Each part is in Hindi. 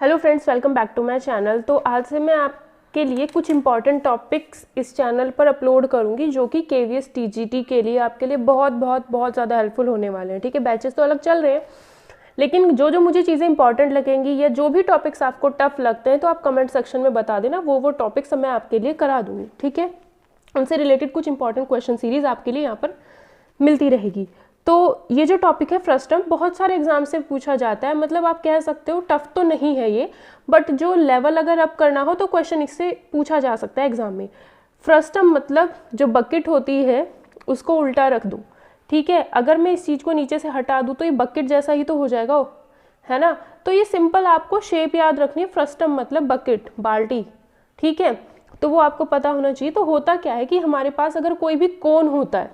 Hello friends, welcome back to my channel. तो आज से मैं आपके लिए कुछ इंपॉर्टेंट टॉपिक्स इस चैनल पर अपलोड करूंगी जो कि केवीएस टीजीटी के लिए आपके लिए बहुत ज़्यादा हेल्पफुल होने वाले हैं। ठीक है, बैचेस तो अलग चल रहे हैं, लेकिन जो जो मुझे चीज़ें इंपॉर्टेंट लगेंगी या जो भी टॉपिक्स आपको टफ लगते हैं तो आप कमेंट सेक्शन में बता देना, वो टॉपिक्स मैं आपके लिए करा दूंगी। ठीक है, उनसे रिलेटेड कुछ इंपॉर्टेंट क्वेश्चन सीरीज आपके लिए यहाँ पर मिलती रहेगी। तो ये जो टॉपिक है फ्रस्टम, बहुत सारे एग्जाम से पूछा जाता है, मतलब आप कह सकते हो टफ तो नहीं है ये, बट जो लेवल अगर अप करना हो तो क्वेश्चन इससे पूछा जा सकता है एग्जाम में। फ्रस्टम मतलब जो बकेट होती है उसको उल्टा रख दूँ। ठीक है, अगर मैं इस चीज़ को नीचे से हटा दूँ तो ये बकेट जैसा ही तो हो जाएगा, है ना। तो ये सिंपल आपको शेप याद रखनी है। फ्रस्टम मतलब बकेट, बाल्टी। ठीक है, तो वो आपको पता होना चाहिए। तो होता क्या है कि हमारे पास अगर कोई भी कोन होता है,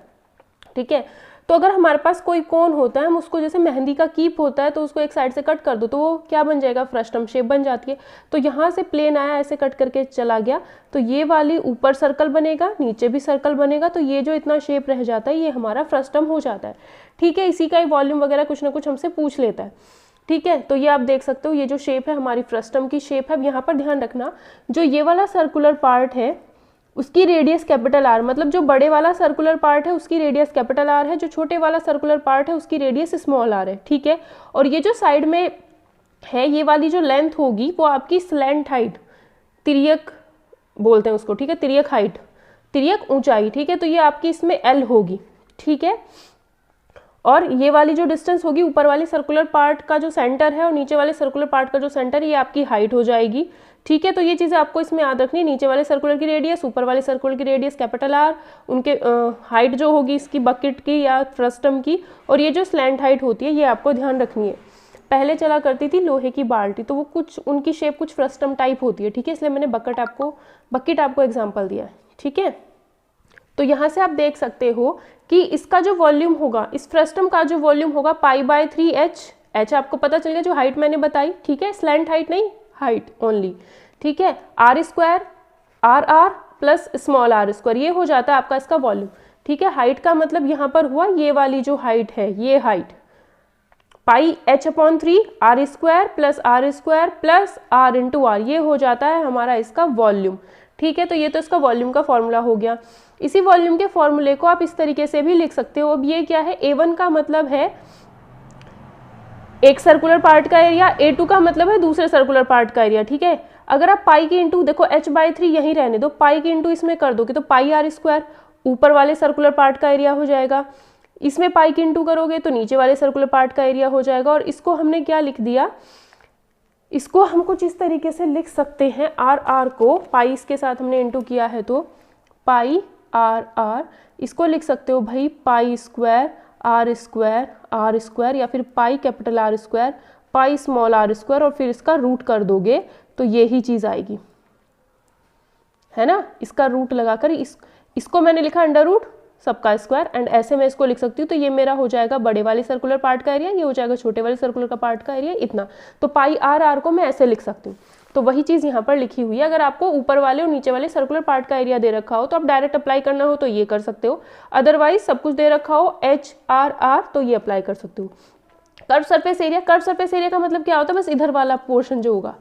ठीक है, तो अगर हमारे पास कोई कोन होता है, हम उसको जैसे मेहंदी का कीप होता है तो उसको एक साइड से कट कर दो तो वो क्या बन जाएगा, फ्रस्टम शेप बन जाती है। तो यहाँ से प्लेन आया, ऐसे कट करके चला गया, तो ये वाली ऊपर सर्कल बनेगा, नीचे भी सर्कल बनेगा, तो ये जो इतना शेप रह जाता है ये हमारा फ्रस्टम हो जाता है। ठीक है, इसी का ही वॉल्यूम वगैरह कुछ ना कुछ हमसे पूछ लेता है। ठीक है, तो ये आप देख सकते हो, ये जो शेप है हमारी फ्रस्टम की शेप है। यहाँ पर ध्यान रखना, जो ये वाला सर्कुलर पार्ट है उसकी रेडियस कैपिटल आर, मतलब जो बड़े वाला सर्कुलर पार्ट है उसकी रेडियस कैपिटल आर है, जो छोटे वाला सर्कुलर पार्ट है उसकी रेडियस स्मॉल आर है। ठीक है, और ये जो साइड में है ये वाली जो लेंथ होगी वो आपकी स्लैंट हाइट, तिर्यक बोलते हैं उसको। ठीक है, तिर्यक हाइट, तिर्यक ऊंचाई। ठीक है, तो ये आपकी इसमें एल होगी। ठीक है, और ये वाली जो डिस्टेंस होगी ऊपर वाले सर्कुलर पार्ट का जो सेंटर है और नीचे वाले सर्कुलर पार्ट का जो सेंटर, ये आपकी हाइट हो जाएगी। ठीक है, तो ये चीज़ें आपको इसमें याद रखनी है। नीचे वाले सर्कुलर की रेडियस, ऊपर वाले सर्कुलर की रेडियस कैपिटल आर, उनके हाइट जो होगी इसकी बकेट की या फ्रस्टम की, और ये जो स्लैंट हाइट होती है ये आपको ध्यान रखनी है। पहले चला करती थी लोहे की बाल्टी, तो वो कुछ उनकी शेप कुछ फ्रस्टम टाइप होती है। ठीक है, इसलिए मैंने बकेट आपको एग्जाम्पल दिया है। ठीक है, तो यहाँ से आप देख सकते हो कि इसका जो वॉल्यूम होगा, इस फ्रस्टम का जो वॉल्यूम होगा π/3h। h आपको पता चल गया, जो हाइट मैंने बताई। ठीक है, स्लैंट हाइट नहीं, हाइट ओनली। ठीक है, r² RR plus small r², ये हो जाता है आपका इसका वॉल्यूम। ठीक है, हाइट का मतलब यहाँ पर हुआ ये वाली जो हाइट है, ये height πh/3 r² plus r² plus r/r, ये हो जाता है हमारा इसका वॉल्यूम। ठीक है, तो ये तो इसका वॉल्यूम का फॉर्मूला हो गया। इसी वॉल्यूम के फॉर्मूले को आप इस तरीके से भी लिख सकते हो। अब ये क्या है, A1 का मतलब है एक सर्कुलर पार्ट का एरिया, A2 का मतलब है दूसरे सर्कुलर पार्ट का एरिया। ठीक है, अगर आप पाई की इंटू, देखो h/3 यहीं रहने दो, पाई की इंटू इसमें कर दोगे तो πr² ऊपर वाले सर्कुलर पार्ट का एरिया हो जाएगा, इसमें पाई की इंटू करोगे तो नीचे वाले सर्कुलर पार्ट का एरिया हो जाएगा। और इसको हमने क्या लिख दिया, इसको हम कुछ इस तरीके से लिख सकते हैं, RR को पाई इसके साथ हमने इंटू किया है तो πr, इसको लिख सकते हो भाई π² या फिर pi capital R², pi small r², और फिर इसका रूट कर दोगे तो ये ही चीज़ आएगी, है ना। इसका रूट लगाकर इसको मैंने लिखा अंडर रूट सबका स्क्वायर, एंड ऐसे मैं इसको लिख सकती हूँ। तो ये मेरा हो जाएगा बड़े वाले सर्कुलर पार्ट का एरिया, ये हो जाएगा छोटे वाले सर्कुलर का पार्ट का एरिया, इतना। तो πr को मैं ऐसे लिख सकती हूँ। तो वही चीज़ यहाँ पर लिखी हुई है। अगर आपको ऊपर वाले और नीचे वाले सर्कुलर पार्ट का एरिया दे रखा हो तो आप डायरेक्ट अप्लाई करना हो तो ये कर सकते हो, अदरवाइज सब कुछ दे रखा हो HRR तो ये अप्लाई कर सकते हो। Curve surface area, curve surface area का मतलब क्या होता है, बस इधर वाला पोर्शन जो होगा,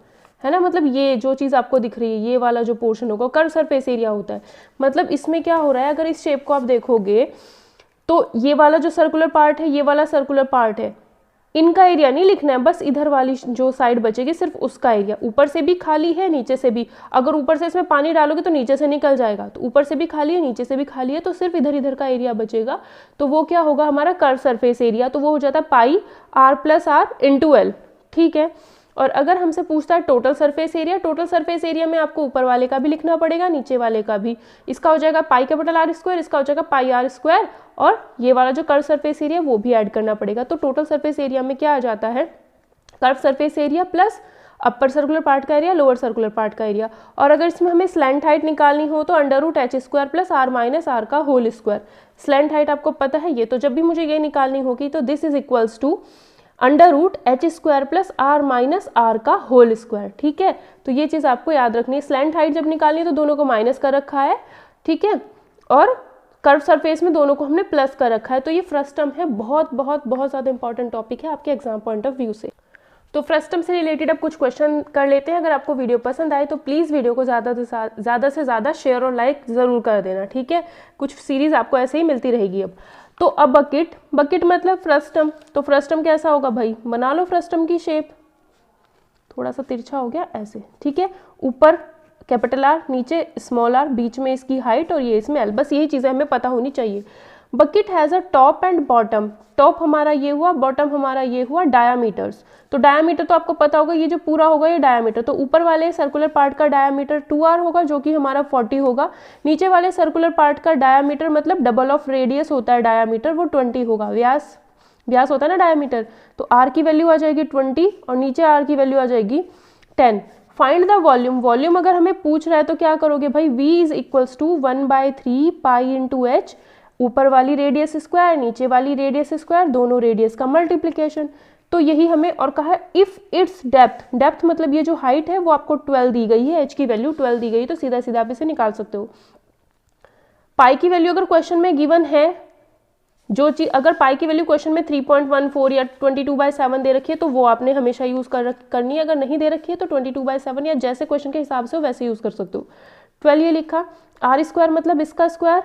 है ना, मतलब ये जो चीज़ आपको दिख रही है ये वाला जो पोर्शन होगा कर्व सरफेस एरिया होता है। मतलब इसमें क्या हो रहा है, अगर इस शेप को आप देखोगे तो ये वाला जो सर्कुलर पार्ट है, ये वाला सर्कुलर पार्ट है, इनका एरिया नहीं लिखना है, बस इधर वाली जो साइड बचेगी सिर्फ उसका एरिया। ऊपर से भी खाली है, नीचे से भी, अगर ऊपर से इसमें पानी डालोगे तो नीचे से निकल जाएगा, तो ऊपर से भी खाली है नीचे से भी खाली है, तो सिर्फ इधर इधर का एरिया बचेगा। तो वो क्या होगा, हमारा कर्व सरफेस एरिया, तो वो हो जाता है πr+r×l। ठीक है, और अगर हमसे पूछता है total surface area, total surface area में आपको ऊपर वाले का भी लिखना पड़ेगा, नीचे वाले का भी। इसका हो जाएगा पाई कैपिटल R², इसका हो जाएगा πr², और ये वाला जो कर्व सरफेस एरिया वो भी ऐड करना पड़ेगा। तो टोटल सरफेस एरिया में क्या आ जाता है, curve surface area plus upper circular part का एरिया, लोअर सर्कुलर पार्ट का एरिया। और अगर इसमें हमें स्लैंट हाइट निकालनी हो तो under root h² plus r - r का होल स्क्वायर। स्लैंट हाइट आपको पता है ये, तो जब भी मुझे ये निकालनी होगी तो this is equals to under root h² plus r - r का होल स्क्वायर। ठीक है, तो ये चीज़ आपको याद रखनी है। स्लैंट हाइट जब निकालनी है तो दोनों को माइनस कर रखा है, ठीक है, और कर्व सरफेस में दोनों को हमने प्लस कर रखा है। तो ये फ्रस्टम है, बहुत ज़्यादा इंपॉर्टेंट टॉपिक है आपके एग्जाम पॉइंट ऑफ व्यू से। तो फ्रस्टम से रिलेटेड अब कुछ क्वेश्चन कर लेते हैं। अगर आपको वीडियो पसंद आए तो प्लीज़ वीडियो को ज़्यादा से ज़्यादा शेयर और लाइक ज़रूर कर देना, ठीक है। कुछ सीरीज़ आपको ऐसे ही मिलती रहेगी अब। तो अब बकेट मतलब फ्रस्टम, तो फ्रस्टम कैसा होगा भाई, बना लो फ्रस्टम की शेप, थोड़ा सा तिरछा हो गया ऐसे, ठीक है। ऊपर कैपिटल आर, नीचे स्मॉल आर, बीच में इसकी हाइट और ये इसमें एल, बस यही चीज़ें हमें पता होनी चाहिए। Bucket has a top and bottom, top हमारा ये हुआ, बॉटम हमारा ये हुआ। डायामीटर्स, तो डायामीटर तो आपको पता होगा, ये जो पूरा होगा ये डायामीटर, तो ऊपर वाले सर्कुलर पार्ट का डायामीटर 2r होगा जो कि हमारा 40 होगा। नीचे वाले सर्कुलर पार्ट का डायामीटर मतलब डबल ऑफ रेडियस होता है डायामीटर, वो 20 होगा। व्यास होता है ना डायामीटर, तो r की वैल्यू आ जाएगी 20 और नीचे r की वैल्यू आ जाएगी 10। फाइंड द वॉल्यूम, वॉल्यूम अगर हमें पूछ रहा है तो क्या करोगे भाई, v is equals to 1/3 pi into H, ऊपर वाली रेडियस स्क्वायर नीचे वाली रेडियस स्क्वायर, दोनों रेडियस का मल्टीप्लिकेशन। तो यही हमें और कहा है इफ इट्स डेप्थ मतलब ये जो हाइट है वो आपको 12 दी गई है, एच की वैल्यू 12 दी गई, तो सीधा सीधा आप इसे निकाल सकते हो। पाई की वैल्यू अगर क्वेश्चन में गिवन है, जो चीज अगर पाई की वैल्यू क्वेश्चन में 3.14 या 22/7 दे रखी है तो वो आपने हमेशा यूज करनी है। अगर नहीं दे रखी है तो 22/7 या जैसे क्वेश्चन के हिसाब से हो वैसे यूज कर सकते हो। 12 ये लिखा, आर स्क्वायर मतलब इसका स्क्वायर,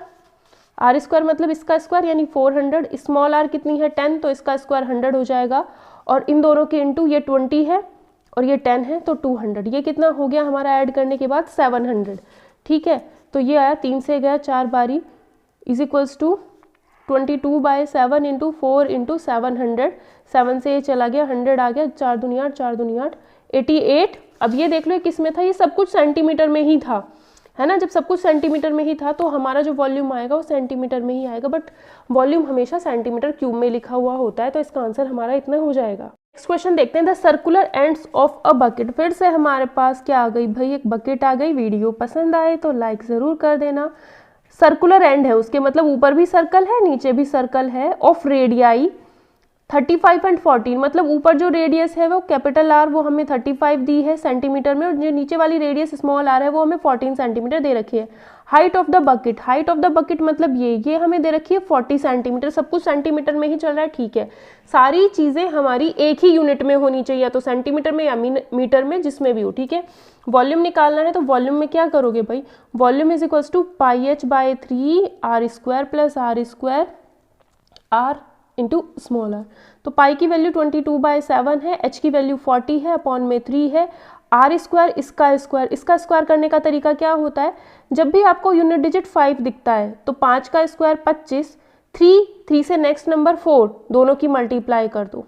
आर स्क्वायर मतलब इसका स्क्वायर यानी 400, स्मॉल आर कितनी है 10, तो इसका स्क्वायर 100 हो जाएगा, और इन दोनों के इंटू ये 20 है और ये 10 है तो 200, ये कितना हो गया हमारा ऐड करने के बाद 700, ठीक है। तो ये आया 3 से गया 4 बारी is equals to 22/7 into 4 into 700, 7 से ये चला गया 100 आ गया, 4 दूनी 8, 4 दूनी 8, 88। अब ये देख लो ये किस में था, ये सब कुछ सेंटीमीटर में ही था, है ना। जब सब कुछ सेंटीमीटर में ही था तो हमारा जो वॉल्यूम आएगा वो सेंटीमीटर में ही आएगा, बट वॉल्यूम हमेशा सेंटीमीटर क्यूब में लिखा हुआ होता है, तो इसका आंसर हमारा इतना हो जाएगा। नेक्स्ट क्वेश्चन देखते हैं, the circular ends of a bucket. फिर से हमारे पास क्या आ गई भाई, एक बकेट आ गई। वीडियो पसंद आए तो लाइक ज़रूर कर देना। सर्कुलर एंड है उसके मतलब ऊपर भी सर्कल है नीचे भी सर्कल है, ऑफ रेडियाई 35 एंड 14, मतलब ऊपर जो रेडियस है वो कैपिटल आर वो हमें 35 दी है सेंटीमीटर में, और जो नीचे वाली रेडियस स्मॉल आर है वो हमें 14 सेंटीमीटर दे रखी है। Height of the bucket, height of the bucket मतलब ये हमें दे रखी है 40 सेंटीमीटर, सब कुछ सेंटीमीटर में ही चल रहा है, ठीक है। सारी चीज़ें हमारी एक ही यूनिट में होनी चाहिए, या तो सेंटीमीटर में या मीटर में, जिसमें भी हो, ठीक है। वॉल्यूम निकालना है तो वॉल्यूम में क्या करोगे भाई, volume is equals to πh/3 r square प्लस r square r into small R. तो पाई की वैल्यू 22/7 है, एच की वैल्यू 40 है, अपॉन में 3 है, आर स्क्वायर इसका स्क्वायर करने का तरीका क्या होता है, जब भी आपको यूनिट डिजिट 5 दिखता है तो 5 का स्क्वायर 25, 3 से नेक्स्ट नंबर 4, दोनों की मल्टीप्लाई कर दो,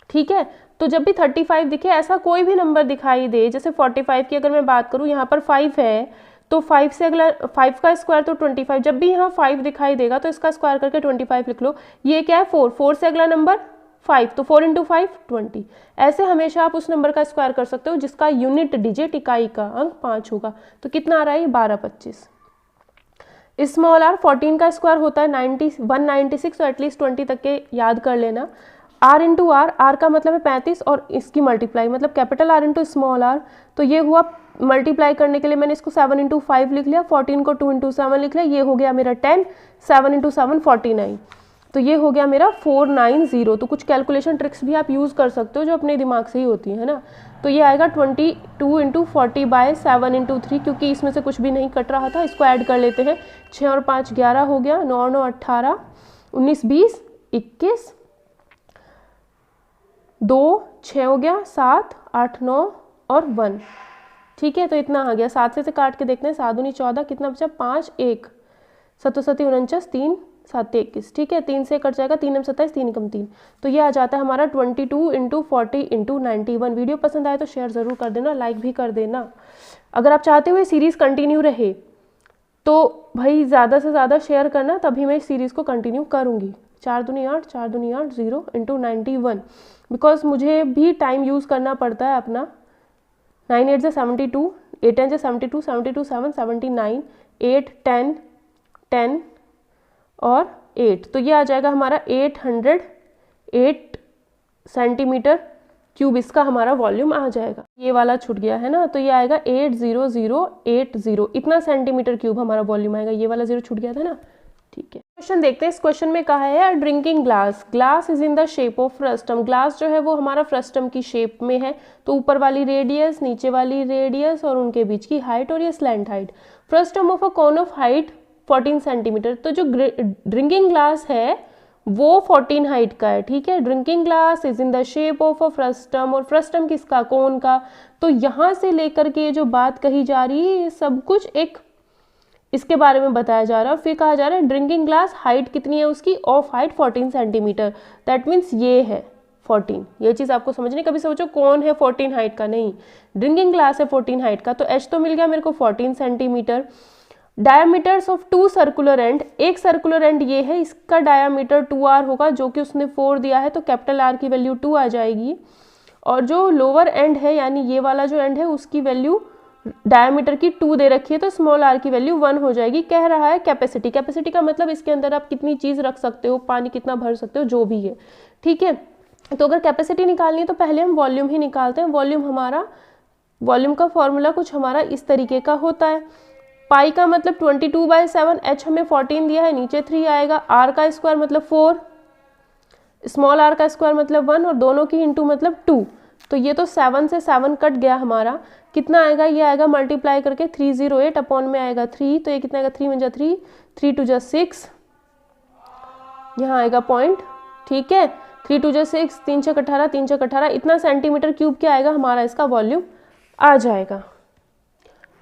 ठीक है। तो जब भी 35 दिखे, ऐसा कोई भी नंबर दिखाई दे, जैसे 45 की अगर मैं बात करूँ, यहाँ पर 5 है तो 5 से अगला 5 का स्क्वायर तो 25, जब भी यहाँ 5 दिखाई देगा तो इसका स्क्वायर करके 25 लिख लो। ये क्या है 4 से अगला नंबर 5, तो 4 इंटू 5 20। ऐसे हमेशा आप उस नंबर का स्क्वायर कर सकते हो जिसका यूनिट डिजिट इकाई का अंक 5 होगा। तो कितना आ रहा है 1225। स्मॉल आर 14 का स्क्वायर होता है 196, तो एटलीस्ट 20 तक के याद कर लेना। आर इंटू आर का मतलब है 35 और इसकी मल्टीप्लाई मतलब capital R into small R, तो ये हुआ मल्टीप्लाई करने के लिए मैंने इसको 7 इंटू 5 लिख लिया, 14 को 2 इंटू 7 लिख लिया, ये हो गया मेरा 10, 7 इंटू 7 49, तो ये हो गया मेरा 490। तो कुछ कैलकुलेशन ट्रिक्स भी आप यूज़ कर सकते हो जो अपने दिमाग से ही होती है ना। तो ये आएगा 22 इंटू 40/7 इंटू 3, क्योंकि इसमें से कुछ भी नहीं कट रहा था, इसको ऐड कर लेते हैं। 6 और 5 11 हो गया, 9 और 9 18, 19 20 21, 2 6 हो गया, 7 8 9 और 1, ठीक है। तो इतना आ गया। 7 से काट के देखते हैं, 7 दूनी 14, कितना बचा 5 1 7 7 49, 3 7 21, ठीक है। 3 से कट जाएगा, 3 9 27, 3 कम 3, तो ये आ जाता है हमारा 22 इंटू 40 इंटू 91। वीडियो पसंद आए तो शेयर ज़रूर कर देना, लाइक भी कर देना। अगर आप चाहते हो ये सीरीज़ कंटिन्यू रहे तो भाई ज़्यादा से ज़्यादा शेयर करना, तभी मैं इस सीरीज़ को कंटिन्यू करूँगी। 4 दूनी 8, 4 दूनी 8, 0 इंटू 91, बिकॉज मुझे भी टाइम यूज़ करना पड़ता है अपना। 9 8 से 72, 8 10 से 72, 72 7 79, 8 10 10 और 8, तो ये आ जाएगा हमारा 808 सेंटीमीटर क्यूब, इसका हमारा वॉल्यूम आ जाएगा। ये वाला छूट गया है ना, तो ये आएगा 80080, इतना सेंटीमीटर क्यूब हमारा वॉल्यूम आएगा। ये वाला 0 छूट गया था ना, ठीक है, क्वेश्चन देखते हैं। इस क्वेश्चन में कहा है drinking glass, glass is in the shape of frustum, glass जो है वो हमारा फ्रस्टम की शेप में है, तो ऊपर वाली रेडियस, नीचे वाली रेडियस और उनके बीच की हाइट और ये slant height. Frustum of a cone of height 14 centimetre, तो जो ड्रिंकिंग ग्लास है वो 14 हाइट का है। ठीक है, drinking glass is in the shape of a frustum, और फ्रस्टम किसका, कोन का। तो यहाँ से लेकर के ये जो बात कही जा रही है ये सब कुछ एक इसके बारे में बताया जा रहा है। फिर कहा जा रहा है ड्रिंकिंग ग्लास हाइट कितनी है उसकी, of height 14 centimetre, that means ये है 14। ये चीज़ आपको समझनी, कभी सोचो कौन है 14 हाइट का, नहीं, ड्रिंकिंग ग्लास है 14 हाइट का। तो एच तो मिल गया मेरे को 14 centimetre. Diameters of 2 circular and, एक सर्कुलर एंड ये है, इसका डायमीटर 2r होगा, जो कि उसने 4 दिया है, तो कैपिटल R की वैल्यू 2 आ जाएगी। और जो लोअर एंड है यानी ये वाला जो एंड है उसकी वैल्यू डायमीटर की 2 दे रखी है, तो स्मॉल r की वैल्यू 1 हो जाएगी। कह रहा है कैपेसिटी, कैपेसिटी का मतलब इसके अंदर आप कितनी चीज़ रख सकते हो, पानी कितना भर सकते हो, जो भी है। ठीक है, तो अगर कैपेसिटी निकालनी है तो पहले हम वॉल्यूम ही निकालते हैं। वॉल्यूम का फॉर्मूला कुछ हमारा इस तरीके का होता है, पाई का मतलब 22/7, एच हमें 14 दिया है, नीचे 3 आएगा, आर का स्क्वायर मतलब 4, स्मॉल आर का स्क्वायर मतलब 1, और दोनों की इंटू मतलब 2। तो ये तो 7 से 7 कट गया हमारा, कितना आएगा, ये आएगा मल्टीप्लाई करके 308 अपॉन में आएगा 3, तो ये कितना आएगा 3 × 3, 3 × 6, यहाँ आएगा पॉइंट। ठीक है, 3 × 6, 3 × 18, 3 × 18, इतना सेंटीमीटर क्यूब क्या आएगा हमारा, इसका वॉल्यूम आ जाएगा।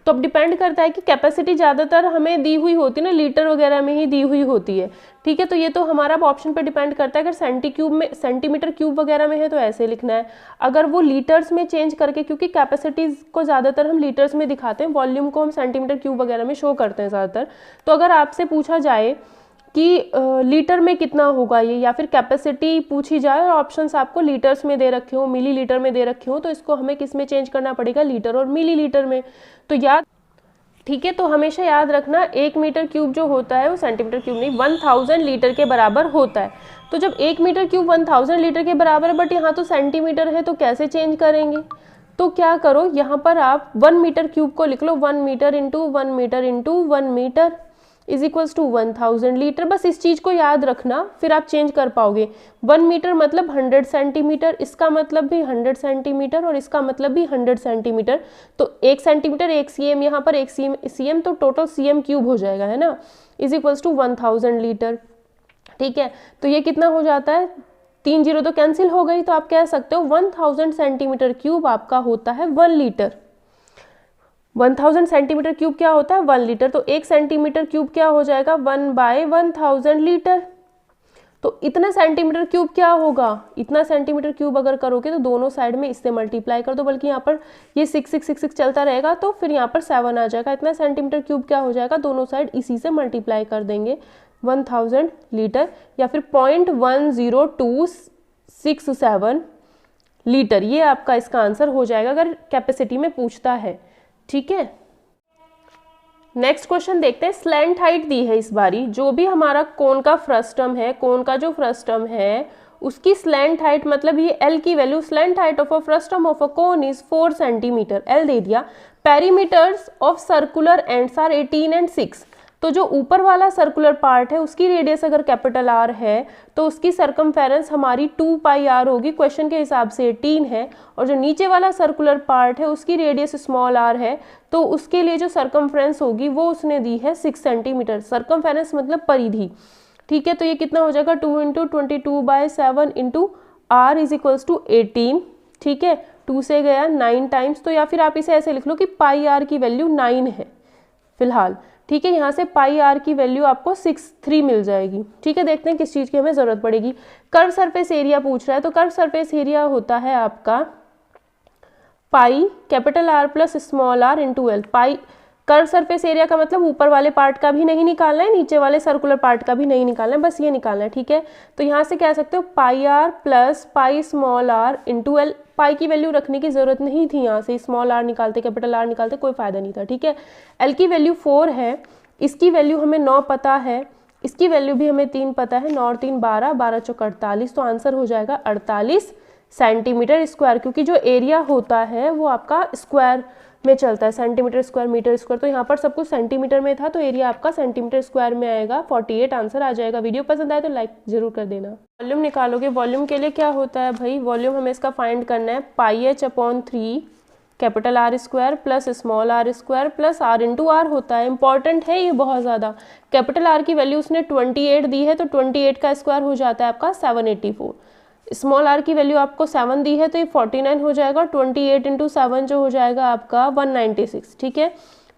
तो अब डिपेंड करता है कि कैपेसिटी ज़्यादातर हमें दी हुई होती है ना, लीटर वगैरह में ही दी हुई होती है। ठीक है, तो ये तो हमारा ऑप्शन पे डिपेंड करता है। अगर सेंटीमीटर क्यूब वगैरह में है तो ऐसे लिखना है, अगर वो लीटर्स में चेंज करके, क्योंकि कैपेसिटीज़ को ज़्यादातर हम लीटर्स में दिखाते हैं, वॉल्यूम को हम सेंटीमीटर क्यूब वगैरह में शो करते हैं ज़्यादातर। तो अगर आपसे पूछा जाए कि लीटर में कितना होगा ये, या फिर कैपेसिटी पूछी जाए और ऑप्शंस आपको लीटर्स में दे रखे हो, मिली लीटर में दे रखे हो, तो इसको हमें किस में चेंज करना पड़ेगा, लीटर और मिली लीटर में। तो याद, ठीक है, तो हमेशा याद रखना 1 मीटर क्यूब जो होता है वो सेंटीमीटर क्यूब नहीं 1000 लीटर के बराबर होता है। तो जब 1 मीटर क्यूब 1000 लीटर के बराबर है, बट यहाँ तो सेंटीमीटर है, तो कैसे चेंज करेंगे। तो क्या करो, यहाँ पर आप 1 मीटर क्यूब को लिख लो, 1 metre into 1 metre into 1 metre is equals to 1000 litre. बस इस चीज़ को याद रखना, फिर आप चेंज कर पाओगे। 1 मीटर मतलब 100 सेंटीमीटर, इसका मतलब भी 100 सेंटीमीटर, और इसका मतलब भी 100 सेंटीमीटर। तो 1 सेंटीमीटर 1 cm, यहाँ पर 1 cm, तो टोटल cm क्यूब हो जाएगा, है ना, इज इक्वल्स टू 1000 लीटर। ठीक है, तो ये कितना हो जाता है, 3 0 तो कैंसिल हो गई, तो आप कह सकते हो 1000 सेंटीमीटर क्यूब आपका होता है 1 लीटर। 1000 सेंटीमीटर क्यूब क्या होता है, 1 लीटर। तो 1 सेंटीमीटर क्यूब क्या हो जाएगा, 1/1000 लीटर। तो इतना सेंटीमीटर क्यूब क्या होगा, इतना सेंटीमीटर क्यूब अगर करोगे तो दोनों साइड में इससे मल्टीप्लाई कर दो, बल्कि यहाँ पर ये 6 6 6 6 चलता रहेगा, तो फिर यहाँ पर 7 आ जाएगा। इतना सेंटीमीटर क्यूब क्या हो जाएगा, दोनों साइड इसी से मल्टीप्लाई कर देंगे, 1000 लीटर या फिर 0.10267 लीटर। ये आपका इसका आंसर हो जाएगा अगर कैपेसिटी में पूछता है। ठीक है, नेक्स्ट क्वेश्चन देखते हैं। स्लैंट हाइट दी है इस बारी, जो भी हमारा कोन का फ्रस्टम है, कोन का जो फ्रस्टम है उसकी स्लैंट हाइट, मतलब ये L की value, slant height of a frustum of a cone is 4 centimetre, L दे दिया। Perimeters of circular ends are 18 and 6। तो जो ऊपर वाला सर्कुलर पार्ट है उसकी रेडियस अगर कैपिटल R है तो उसकी सरकमफेरेंस हमारी 2πr होगी, क्वेश्चन के हिसाब से 18 है। और जो नीचे वाला सर्कुलर पार्ट है उसकी रेडियस स्मॉल r है, तो उसके लिए जो सरकमफेरेंस होगी वो उसने दी है 6 सेंटीमीटर। सरकमफेरेंस मतलब परिधि। ठीक है, तो ये कितना हो जाएगा, 2 × 22/7 into r is equals to 18। ठीक है, 2 से गया 9 टाइम्स, तो या फिर आप इसे ऐसे लिख लो कि πr की वैल्यू 9 है फिलहाल। ठीक है, यहाँ से πr की वैल्यू आपको 63 मिल जाएगी। ठीक है, देखते हैं किस चीज़ की हमें ज़रूरत पड़ेगी। कर्व सरफेस एरिया पूछ रहा है, तो कर्व सरफेस एरिया होता है आपका pi capital R plus small r into L। पाई कर्व सरफेस एरिया का मतलब ऊपर वाले पार्ट का भी नहीं निकालना है, नीचे वाले सर्कुलर पार्ट का भी नहीं निकालना है, बस ये निकालना है। ठीक है, तो यहाँ से कह सकते हो πr plus pi small r into L। पाई की वैल्यू रखने की जरूरत नहीं थी, यहाँ से स्मॉल r निकालते, कैपिटल R निकालते, कोई फायदा नहीं था। ठीक है, L की वैल्यू 4 है, इसकी वैल्यू हमें 9 पता है, इसकी वैल्यू भी हमें 3 पता है, 9 और 3 12, 12 चौक 48, तो आंसर हो जाएगा 48 सेंटीमीटर स्क्वायर, क्योंकि जो एरिया होता है वो आपका स्क्वायर में चलता है, सेंटीमीटर स्क्वायर मीटर स्क्वायर, तो यहाँ पर सब कुछ सेंटीमीटर में था तो एरिया आपका सेंटीमीटर स्क्वायर में आएगा, 48 आंसर आ जाएगा। वीडियो पसंद आए तो लाइक जरूर कर देना। वॉल्यूम निकालोगे, वॉल्यूम के लिए क्या होता है भाई, वॉल्यूम हमें इसका फाइंड करना है pi H upon 3 capital R square plus small R square plus R into R होता है। इंपॉर्टेंट है ये बहुत ज़्यादा। कैपिटल आर की वैल्यू उसने 28 दी है तो 28 का स्क्वायर हो जाता है आपका 784। स्मॉल आर की वैल्यू आपको 7 दी है तो ये 49 हो जाएगा, 28 इंटू 7 जो हो जाएगा आपका 196। ठीक है,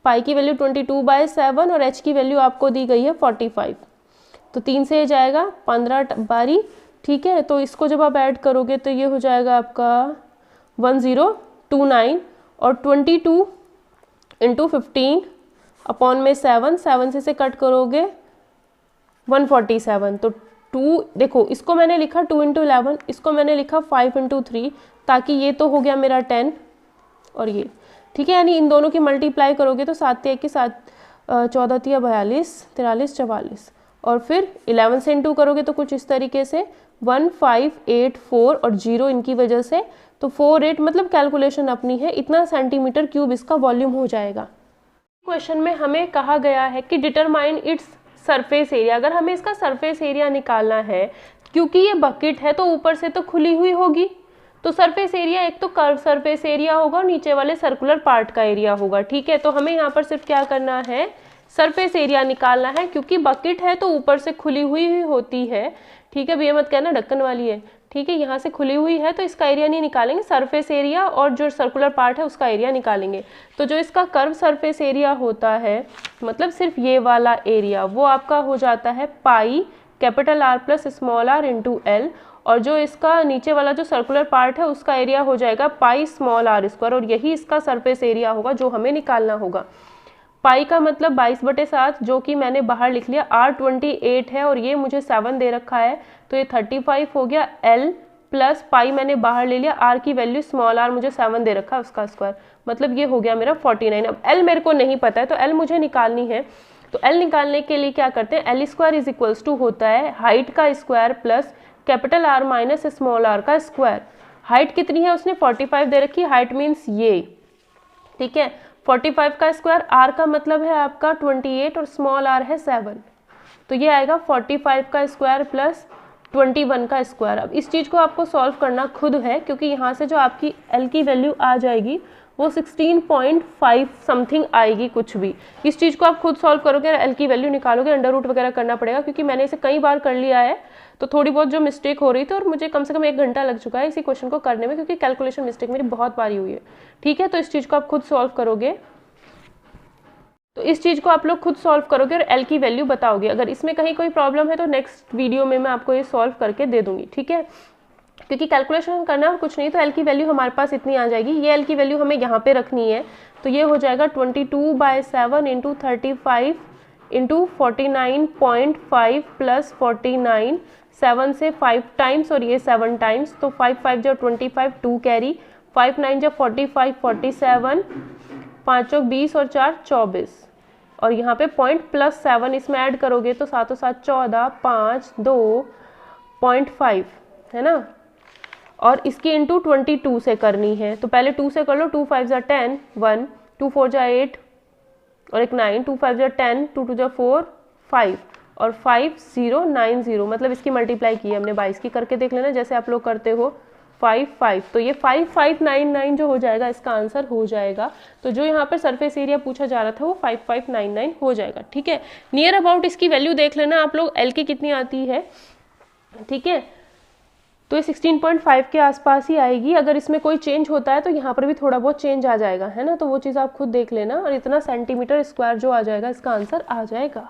पाई की वैल्यू 22/7 और एच की वैल्यू आपको दी गई है 45, तो 3 से जाएगा 15 बारी। ठीक है, तो इसको जब आप ऐड करोगे तो ये हो जाएगा आपका 1029 और 22 इंटू 15 अपॉन में 7 से कट करोगे 147। तो 2 देखो, इसको मैंने लिखा 2 इंटू 11, इसको मैंने लिखा 5 इंटू 3, ताकि ये तो हो गया मेरा 10 और ये। ठीक है, यानी इन दोनों की मल्टीप्लाई करोगे तो 7 1 की 7 14 3 42 43 44 और फिर 11 से इंटू करोगे तो कुछ इस तरीके से 1584 और 0 इनकी वजह से तो 48, मतलब कैलकुलेशन अपनी है, इतना सेंटीमीटर क्यूब इसका वॉल्यूम हो जाएगा। क्वेश्चन में हमें कहा गया है कि डिटरमाइन इट्स सरफेस एरिया। अगर हमें इसका सरफेस एरिया निकालना है, क्योंकि ये बकेट है तो ऊपर से तो खुली हुई होगी, तो सरफेस एरिया एक तो कर्व सरफेस एरिया होगा और नीचे वाले सर्कुलर पार्ट का एरिया होगा। ठीक है, तो हमें यहाँ पर सिर्फ क्या करना है, सरफेस एरिया निकालना है, क्योंकि बकेट है तो ऊपर से खुली हुई होती है। ठीक है, ये मत कहना ढक्कन वाली है। ठीक है, यहाँ से खुली हुई है तो इसका एरिया नहीं निकालेंगे, सरफेस एरिया और जो सर्कुलर पार्ट है उसका एरिया निकालेंगे। तो जो इसका कर्व सरफेस एरिया होता है, मतलब सिर्फ ये वाला एरिया, वो आपका हो जाता है pi capital R plus small R into L, और जो इसका नीचे वाला जो सर्कुलर पार्ट है उसका एरिया हो जाएगा पाई स्मॉल आर स्क्वायर, और यही इसका सरफेस एरिया होगा जो हमें निकालना होगा। पाई का मतलब 22/7, जो कि मैंने बाहर लिख लिया, R 28 है और ये मुझे 7 दे रखा है तो ये 35 हो गया। L प्लस पाई मैंने बाहर ले लिया, R की वैल्यू स्मॉल r मुझे 7 दे रखा है उसका स्क्वायर, मतलब ये हो गया मेरा 49। अब L मेरे को नहीं पता है तो L मुझे निकालनी है, तो L निकालने के लिए क्या करते हैं, L square is equals to होता है हाइट का square plus capital R minus small r का स्क्वायर। हाइट कितनी है उसने 45 दे रखी, हाइट मीन्स ये। ठीक है, 45 का स्क्वायर, r का मतलब है आपका 28 और स्मॉल r है 7, तो ये आएगा 45 का स्क्वायर प्लस 21 का स्क्वायर। अब इस चीज़ को आपको सॉल्व करना खुद है, क्योंकि यहाँ से जो आपकी L की वैल्यू आ जाएगी वो 16.5 समथिंग आएगी कुछ भी। इस चीज़ को आप खुद सॉल्व करोगे, L की वैल्यू निकालोगे, अंडर रूट वगैरह करना पड़ेगा, क्योंकि मैंने इसे कई बार कर लिया है तो थोड़ी बहुत जो मिस्टेक हो रही थी, और मुझे कम से कम 1 घंटा लग चुका है इसी क्वेश्चन को करने में, क्योंकि कैलकुलेशन मिस्टेक मेरी बहुत बारी हुई है। ठीक है, तो इस चीज़ को आप खुद सॉल्व करोगे, तो इस चीज़ को आप लोग खुद सॉल्व करोगे और L की वैल्यू बताओगे। अगर इसमें कहीं कोई प्रॉब्लम है तो नेक्स्ट वीडियो में मैं आपको ये सॉल्व करके दे दूंगी। ठीक है, क्योंकि कैलकुलेशन करना और कुछ नहीं, तो L की वैल्यू हमारे पास इतनी आ जाएगी। ये L की वैल्यू हमें यहाँ पे रखनी है, तो ये हो जाएगा 22/7 इंटू 35 इंटू 49.5 प्लस 49, 7 से 5 टाइम्स और ये 7 टाइम्स, तो 5 5 जो 25, 2 कैरी, 5 9 जो 45 47, 5 20 और 4 24, और यहाँ पे पॉइंट प्लस 7 इसमें ऐड करोगे तो 7 7 14, 5 2.5 है ना, और इसकी इंटू 22 से करनी है, तो पहले 2 से कर लो, 2 5 जा 10 1, 2 4 जा 8 और एक 9, 2 5 जा 10, 2 2 जा 4 5 और 5 0 9 0, मतलब इसकी मल्टीप्लाई की है हमने 22 की, करके देख लेना जैसे आप लोग करते हो। 5 5, तो ये 5599 जो हो जाएगा इसका आंसर हो जाएगा। तो जो यहाँ पर सरफेस एरिया पूछा जा रहा था वो 5599 हो जाएगा। ठीक है, नियर अबाउट इसकी वैल्यू देख लेना आप लोग, L की कितनी आती है। ठीक है, तो ये 16.5 के आसपास ही आएगी। अगर इसमें कोई चेंज होता है तो यहाँ पर भी थोड़ा बहुत चेंज आ जाएगा, है ना, तो वो चीज़ आप खुद देख लेना, और इतना सेंटीमीटर स्क्वायर जो आ जाएगा इसका आंसर आ जाएगा।